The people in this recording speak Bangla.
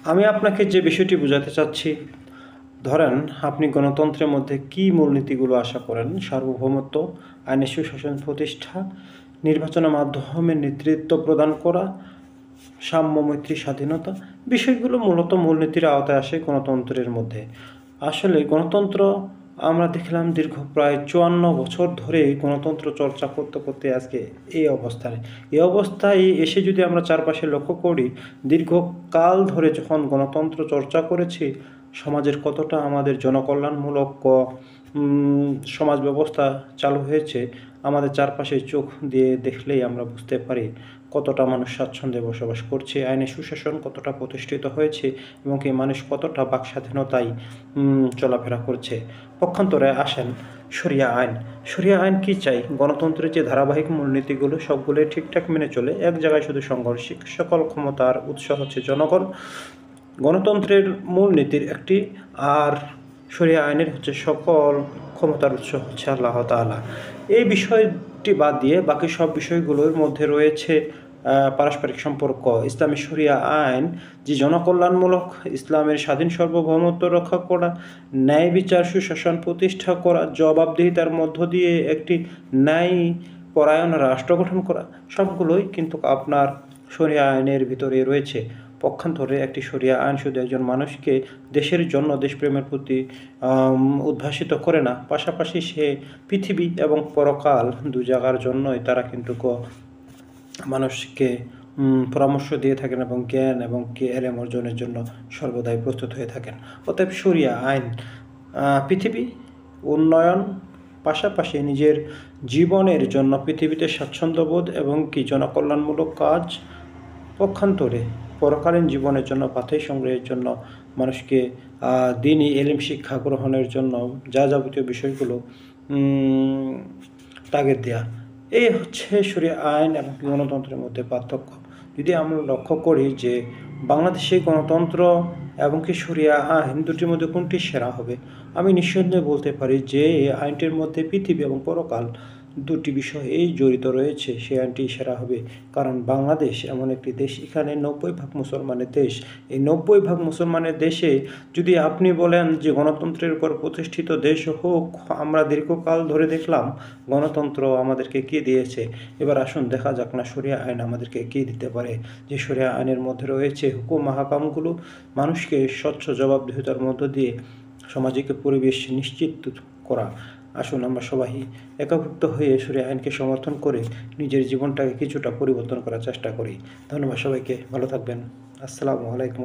আমি আপনাকে যে বিষয়টি বোঝাতে চাচ্ছি, ধরেন আপনি গণতন্ত্রের মধ্যে কী মূলনীতিগুলো আশা করেন? সার্বভৌমত্ব, আইনের সুশাসন প্রতিষ্ঠা, নির্বাচনের মাধ্যমে নেতৃত্ব প্রদান করা, সাম্য, মৈত্রী, স্বাধীনতা, বিষয়গুলো মূলত মূলনীতির আওতায় আসে গণতন্ত্রের মধ্যে। আসলে গণতন্ত্র আমরা দেখলাম দীর্ঘ প্রায় ৫৪ বছর ধরে গণতন্ত্র চর্চা করতে করতে আজকে এই অবস্থায়। এই অবস্থায় এসে যদি আমরা চারপাশে লক্ষ্য করি, দীর্ঘকাল ধরে যখন গণতন্ত্র চর্চা করেছি, সমাজের কতটা আমাদের জনকল্যাণমূলক সমাজ ব্যবস্থা চালু হয়েছে, আমাদের চারপাশে চোখ দিয়ে দেখলেই আমরা বুঝতে পারি কতটা মানুষ স্বাচ্ছন্দ্যে বসবাস করছে, আইনের সুশাসন কতটা প্রতিষ্ঠিত হয়েছে এবং কি মানুষ কতটা বাক স্বাধীনতায় চলাফেরা করছে। পক্ষান্তরে আসেন শরিয়া আইন। শরিয়া আইন কী চাই? গণতন্ত্রের যে ধারাবাহিক মূলনীতিগুলো সবগুলোই ঠিকঠাক মেনে চলে, এক জায়গায় শুধু সংঘর্ষিক, সকল ক্ষমতার উৎস হচ্ছে জনগণ। গণতন্ত্রের মূলনীতির একটি, আর শরিয়া আইনের হচ্ছে সকল ক্ষমতার উৎস হচ্ছে আল্লাহ তাআলা। এই বিষয়টি বাদ দিয়ে বাকি সব বিষয়গুলোর মধ্যে রয়েছে পারস্পরিক সম্পর্ক। ইসলামী শরিয়া আইন যে জনকল্যাণমূলক, ইসলামের স্বাধীন সার্বভৌমত্ব রক্ষা করা, ন্যায় বিচার সুশাসন প্রতিষ্ঠা করা, জবাবদিহিতার মধ্য দিয়ে একটি ন্যায় পরায়ণ রাষ্ট্র গঠন করা, সবগুলোই কিন্তু আপনার শরিয়া আইনের ভিতরে রয়েছে। পক্ষান্তরে একটি শরিয়া আইন শুধু একজন মানুষকে দেশের জন্য, দেশপ্রেমের প্রতি উদ্ভাসিত করে না, পাশাপাশি সে পৃথিবী এবং পরকাল দু জায়গার জন্যই তারা কিন্তু মানুষকে পরামর্শ দিয়ে থাকেন এবং জ্ঞান এবং এলেম অর্জনের জন্য সর্বদাই প্রস্তুত হয়ে থাকেন। অতএব শরিয়া আইন পৃথিবী উন্নয়ন, পাশাপাশি নিজের জীবনের জন্য পৃথিবীতে স্বাচ্ছন্দ্যবোধ এবং জনকল্যাণমূলক কাজ, পক্ষান্তরে পরকালীন জীবনের জন্য, পাথেয় সংগ্রহের জন্য, মানুষকে দ্বীনি এলিম শিক্ষা গ্রহণের জন্য যা যাবতীয় বিষয়গুলো তাগিদ দেয়া। এই হচ্ছে শরিয়া আইন এবং গণতন্ত্রের মধ্যে পার্থক্য। যদি আমরা লক্ষ্য করি যে বাংলাদেশে গণতন্ত্র এবং কি শরিয়া আইন দুটির মধ্যে কোনটি সেরা হবে, আমি নিঃসন্দেহে বলতে পারি যে এই আইনটির মধ্যে পৃথিবী এবং পরকাল দুটি বিষয় জড়িত রয়েছে, সেই আইনটি সেরা হবে। কারণ বাংলাদেশ এমন একটি দেশ, এখানে ৯০% মুসলমানের দেশ। এই ৯০% মুসলমানের দেশে যদি আপনি বলেন যে গণতন্ত্রের উপর প্রতিষ্ঠিত দেশ হোক, আমরা দীর্ঘকাল ধরে দেখলাম গণতন্ত্র আমাদেরকে কী দিয়েছে। এবার আসুন দেখা যাক না শরিয়া আইন আমাদেরকে কী দিতে পারে। যে শরিয়া আইনের মধ্যে রয়েছে হুকুম মাহকামগুলো মানুষকে স্বচ্ছ জবাবদিহিতার মধ্য দিয়ে সামাজিক পরিবেশ নিশ্চিত করা। আসুন আমরা সবাই একভুক্ত হয়ে শরিয়া আইনকে সমর্থন করে নিজের জীবনটাকে কিছুটা পরিবর্তন করার চেষ্টা করি। ধন্যবাদ সবাইকে, ভালো থাকবেন। আসসালামু আলাইকুম।